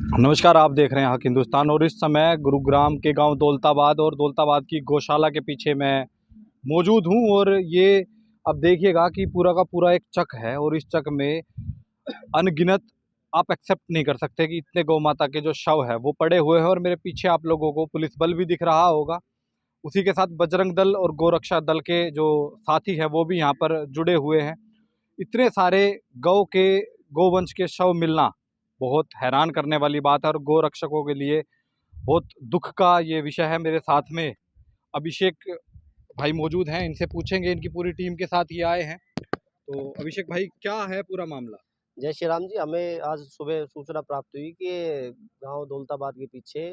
नमस्कार, आप देख रहे हैं हक हिंदुस्तान और इस समय गुरुग्राम के गांव दौलताबाद और दौलताबाद की गौशाला के पीछे मैं मौजूद हूं। और ये अब देखिएगा कि पूरा का पूरा एक चक है और इस चक में अनगिनत, आप एक्सेप्ट नहीं कर सकते कि इतने गौ माता के जो शव है वो पड़े हुए हैं। और मेरे पीछे आप लोगों को पुलिस बल भी दिख रहा होगा, उसी के साथ बजरंग दल और गोरक्षा दल के जो साथी हैं वो भी यहाँ पर जुड़े हुए हैं। इतने सारे गौ के गोवंश के शव मिलना बहुत हैरान करने वाली बात है और गौ रक्षकों के लिए बहुत दुख का ये विषय है। मेरे साथ में अभिषेक भाई मौजूद हैं, इनसे पूछेंगे, इनकी पूरी टीम के साथ ये आए हैं। तो अभिषेक भाई, क्या है पूरा मामला? जय श्री राम जी। हमें आज सुबह सूचना प्राप्त हुई कि गांव दौलताबाद के पीछे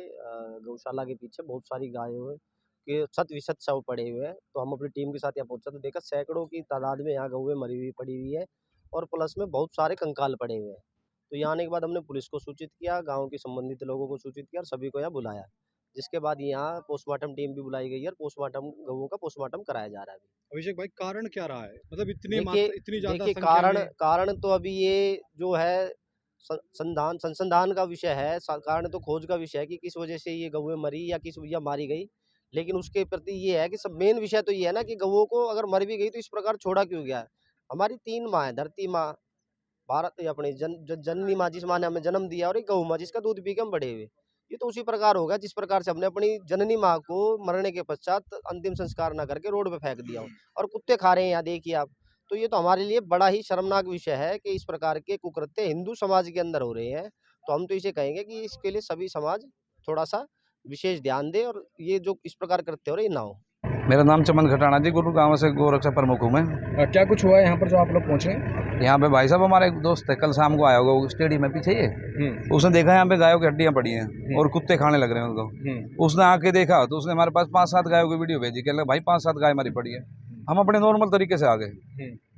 गौशाला के पीछे बहुत सारी गायों हैं के शत विशत शव पड़े हुए हैं। तो हम अपनी टीम के साथ यहाँ पहुंचा तो देखा सैकड़ों की तादाद में यहाँ गौएं मरी हुई पड़ी हुई है और प्लस में बहुत सारे कंकाल पड़े हुए हैं। तो यहाँ आने के बाद हमने पुलिस को सूचित किया, गाँव के संबंधित लोगों को सूचित किया और सभी को यहाँ बुलाया, जिसके बाद यहाँ पोस्टमार्टम टीम भी बुलाई गई है और पोस्टमार्टम गौओं का पोस्टमार्टम कराया जा रहा है। अभिषेक भाई, कारण क्या रहा है? मतलब इतनी ज्यादा देखिए संख्या कारण में? कारण तो अभी ये जो है संसंधान का विषय है। कारण तो खोज का विषय है कि किस वजह से ये गौएं मरी या किस वजह मारी गई। लेकिन उसके प्रति ये है कि सब मेन विषय तो ये है ना कि गौओं को अगर मर भी गई तो इस प्रकार छोड़ा क्यों गया है। हमारी 3 माँ है, धरती माँ, भारत ये अपनी जननी माँ जिस माँ ने हमें जन्म दिया और एक गौ माँ जिसका दूध पी के हम बड़े हुए। ये तो उसी प्रकार होगा जिस प्रकार से हमने अपनी जननी माँ को मरने के पश्चात अंतिम संस्कार ना करके रोड पे फेंक दिया हो और कुत्ते खा रहे हैं यहाँ, देखिए आप। तो ये तो हमारे लिए बड़ा ही शर्मनाक विषय है कि इस प्रकार के कुकृत्य हिंदू समाज के अंदर हो रहे हैं। तो हम तो इसे कहेंगे कि इसके लिए सभी समाज थोड़ा सा विशेष ध्यान दे और ये जो इस प्रकार कृत्य हो रहे ये ना हो। मेरा नाम चमन घटाना जी, गुरुग्राम से गोरक्षा प्रमुख हूँ मैं। क्या कुछ हुआ है यहाँ पर जो आप लोग पहुँचे? यहाँ पे भाई साहब हमारा एक दोस्त है, कल शाम को आया होगा स्टेडियम में पीछे ये, उसने देखा यहाँ पे गायों की हड्डियाँ पड़ी हैं और कुत्ते खाने लग रहे हैं उनको। उसने आके देखा तो उसने हमारे पास 5-7 गायों की वीडियो भेजी, कहने लगा भाई 5-7 गाय हमारी पड़ी है। हम अपने नॉर्मल तरीके से आ गए,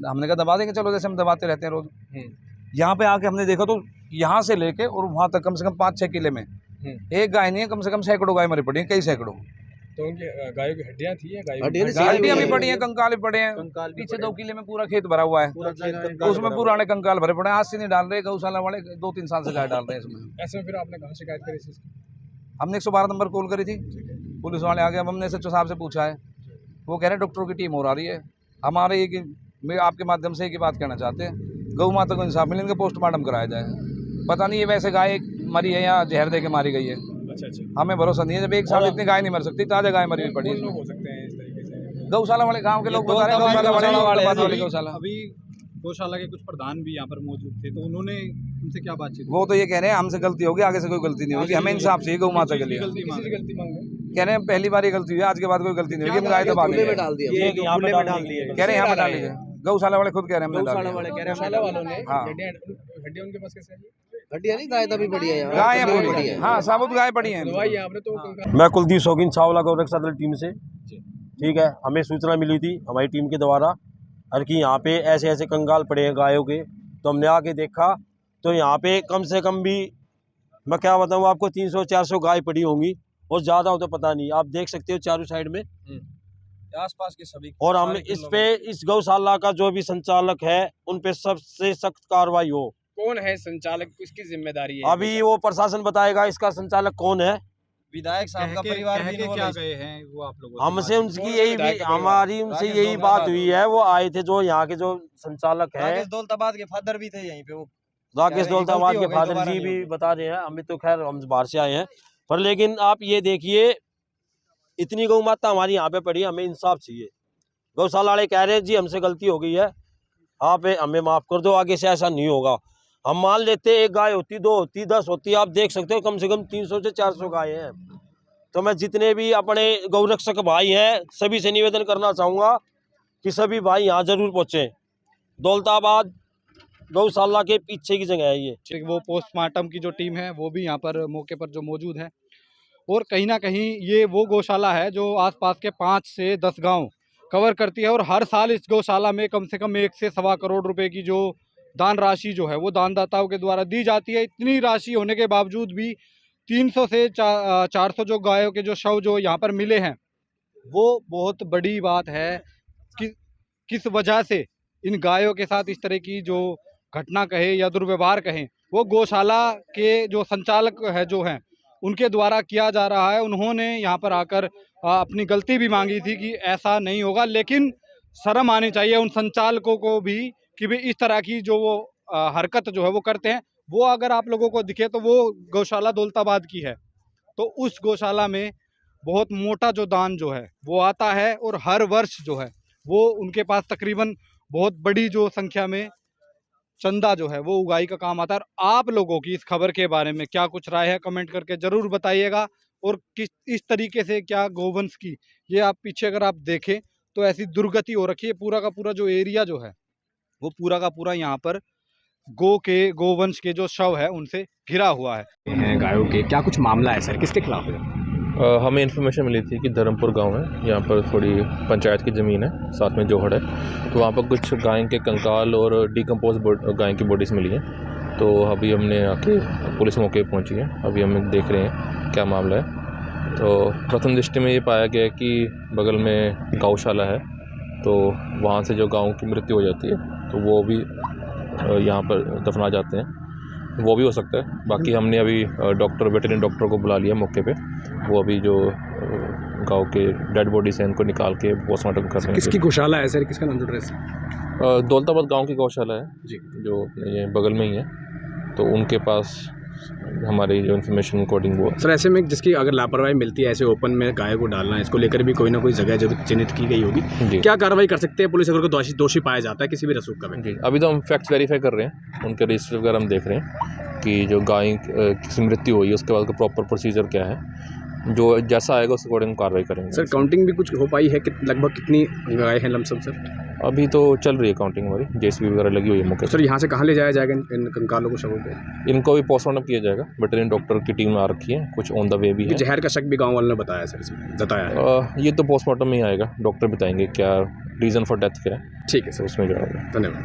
हमने कहा दबा देंगे, चलो जैसे हम दबाते रहते हैं रोज। यहाँ पे आके हमने देखा तो यहाँ से लेके और वहाँ तक कम से कम 5-6 किले में एक गाय नहीं है, कम से कम सैकड़ों गाय मरी पड़ी है, कई सैकड़ों। तो उनकी गायों की हड्डियाँ थी या हड्डियाँ भी पड़ी हैं, कंकाल भी पड़े हैं। पीछे 2 किले में पूरा खेत भरा हुआ है, उसमें पुराने कंकाल भरे पड़े हैं। आज से नहीं डाल रहे, गौशाला वाले 2-3 साल से गाय डाल रहे हैं इसमें। ऐसे में फिर आपने कहाँ शिकायत करी थी? हमने 112 नंबर कॉल करी थी, पुलिस वाले आ गए। अब हमने एसएचओ साहब से पूछा है, वो कह रहे हैं डॉक्टरों की टीम और आ रही है। हमारे ये मैं आपके माध्यम से एक ही बात कहना चाहते हैं, गौ माता को इंसाफ मिले, इनका पोस्टमार्टम कराया जाए। पता नहीं ये वैसे गाय मरी है या जहर दे के मारी गई है, हमें भरोसा नहीं है। जब एक साल इतनी गाय नहीं मर सकती, ताजा गाय मरी हुई पड़ी है। हो सकते हैं इस तरीके से? गौशाला वाले गांव के लोग बता रहे हैं, गौशाला वाले गौशाला। अभी गौशाला के कुछ प्रधान भी यहाँ पर मौजूद थे, तो उन्होंने उनसे क्या बातचीत? वो तो ये कह रहे हैं हमसे गलती होगी, आगे से कोई गलती नहीं होगी, हमें इंसाफ चाहिए गौ माता के लिए। गलती मांगे कह रहे हैं पहली बार ये गलती हुई है, आज के बाद कोई गलती नहीं होगी, हम गाय दबा देंगे। डाल दिया, कह रहे हैं यहाँ पे डाल लीजिए, गौशाला वाले खुद कह रहे हैं हमने डाल दिया। गौशाला वालों ने हाँ। हड्डियाँ उनके पास कैसे आई? हड्डियां नहीं, गाय तभी पड़ी है, गाय पड़ी है, हाँ साबुत गाय पड़ी है। आपने तो मैं कुलदीप शौकीन छावला गौरक्षा दल टीम से, ठीक है। हमें सूचना मिली थी हमारी टीम के द्वारा और कि यहाँ पे ऐसे ऐसे कंगाल पड़े हैं गायों के। तो हमने आके देखा तो यहाँ पे कम से कम भी मैं क्या बताऊँ आपको 300-400 गाय पड़ी होंगी और ज़्यादा हो तो पता नहीं। आप देख सकते हो चारों साइड में आसपास के सभी। और हम इस गौशाला का जो भी संचालक है उन पे सबसे सख्त कार्रवाई हो। कौन है संचालक, किसकी जिम्मेदारी है? अभी वो प्रशासन बताएगा इसका संचालक कौन है। विधायक साहब का परिवार भी क्या गए हैं वो आप लोगों से? हमसे उनकी यही हमारी उनसे यही बात हुई है। वो आए थे जो यहाँ के जो संचालक है, दौलताबाद के फादर भी थे यहीं पे, वो राकेश दौलताबाद के फादर जी भी बता रहे हैं। हमें तो खैर हम बाहर से आए हैं, पर लेकिन आप ये देखिए इतनी गौ माता हमारी यहाँ पे पड़ी है, हमें इंसाफ चाहिए। गौशाला वाले कह रहे हैं जी हमसे गलती हो गई है, आप हमें माफ़ कर दो, आगे से ऐसा नहीं होगा। हम मान लेते एक गाय होती, 2 होती, 10 होती, आप देख सकते हो कम से कम 300 से 400 गाय हैं। तो मैं जितने भी अपने गौरक्षक भाई हैं सभी से निवेदन करना चाहूँगा कि सभी भाई यहाँ जरूर पहुँचें। दौलताबाद गौशाला के पीछे की जगह है ये। वो पोस्टमार्टम की जो टीम है वो भी यहाँ पर मौके पर जो मौजूद है, और कहीं ना कहीं ये वो गौशाला है जो आसपास के 5 से 10 गांव कवर करती है। और हर साल इस गौशाला में कम से कम 1 से सवा करोड़ रुपए की जो दान राशि जो है वो दानदाताओं के द्वारा दी जाती है। इतनी राशि होने के बावजूद भी 300 से 400 जो गायों के जो शव जो यहाँ पर मिले हैं, वो बहुत बड़ी बात है कि किस वजह से इन गायों के साथ इस तरह की जो घटना कहे या दुर्व्यवहार कहें वो गौशाला के जो संचालक है जो हैं उनके द्वारा किया जा रहा है। उन्होंने यहाँ पर आकर अपनी गलती भी मांगी थी कि ऐसा नहीं होगा, लेकिन शर्म आनी चाहिए उन संचालकों को भी कि भी इस तरह की जो वो हरकत जो है वो करते हैं। वो अगर आप लोगों को दिखे तो वो गौशाला दौलताबाद की है, तो उस गौशाला में बहुत मोटा जो दान जो है वो आता है और हर वर्ष जो है वो उनके पास तकरीबन बहुत बड़ी जो संख्या में चंदा जो है वो उगाही का काम आता है। और आप लोगों की इस खबर के बारे में क्या कुछ राय है कमेंट करके ज़रूर बताइएगा। और किस इस तरीके से क्या गौवंश की ये आप पीछे अगर आप देखें तो ऐसी दुर्गति हो रखी है। पूरा का पूरा जो एरिया जो है वो पूरा का पूरा यहाँ पर गोवंश के जो शव है उनसे घिरा हुआ है। गायों के क्या कुछ मामला है सर, किसके खिलाफ है? हमें इन्फॉर्मेशन मिली थी कि धर्मपुर गांव है, यहाँ पर थोड़ी पंचायत की ज़मीन है, साथ में जोहड़ है, तो वहाँ पर कुछ गाय के कंकाल और डिकम्पोज गाय की बॉडीज़ मिली हैं। तो अभी हमने आके पुलिस मौके पर पहुँची है, अभी हम देख रहे हैं क्या मामला है। तो प्रथम दृष्टि में ये पाया गया कि बगल में गौशाला है, तो वहाँ से जो गायों की मृत्यु हो जाती है तो वो भी यहाँ पर दफना जाते हैं, वो भी हो सकता है। बाकी हमने अभी डॉक्टर वेटरनरी डॉक्टर को बुला लिया मौके पे, वो अभी जो गांव के डेड बॉडीज हैं उनको निकाल के पोस्टमार्टम कर रहे हैं। किसकी गौशाला है सर, किसका नाम एड्रेस? दौलताबाद गांव की गौशाला है जी, जो ये बगल में ही है, तो उनके पास हमारी जो इन्फॉर्मेशन अकॉर्डिंग वो। सर ऐसे में जिसकी अगर लापरवाही मिलती है ऐसे ओपन में गाय को डालना है, इसको लेकर भी कोई ना कोई जगह जरूर चिन्हित की गई होगी, क्या कार्रवाई कर सकते हैं पुलिस अगर कोई दोषी पाया जाता है किसी भी रसूख का? जी, अभी तो हम फैक्ट्स वेरीफाई कर रहे हैं, उनके रजिस्टर वगैरह हम देख रहे हैं कि जो गाय किसी मृत्यु हुई है उसके बाद का प्रॉपर प्रोसीजर क्या है, जो जैसा आएगा उस अकॉर्डिंग कार्रवाई करेंगे। सर काउंटिंग भी कुछ हो पाई है कि लगभग कितनी गाय हैं लमसम सर? अभी तो चल रही है काउंटिंग हमारी, जेसीबी वगैरह लगी हुई है मौके। सर यहाँ से कहाँ ले जाया जाएगा इन कंकालों को, शवों को? इनको भी पोस्टमार्टम किया जाएगा, वेटरनरी डॉक्टर की टीम आ रखी है, कुछ ऑन द वे भी है। जहर का शक भी गाँव वालों ने बताया सर, इसमें जताया है? ये तो पोस्टमार्टम में ही आएगा, डॉक्टर बताएंगे क्या रीज़न फॉर डेथ क्या है। ठीक है सर, उसमें जो है। धन्यवाद।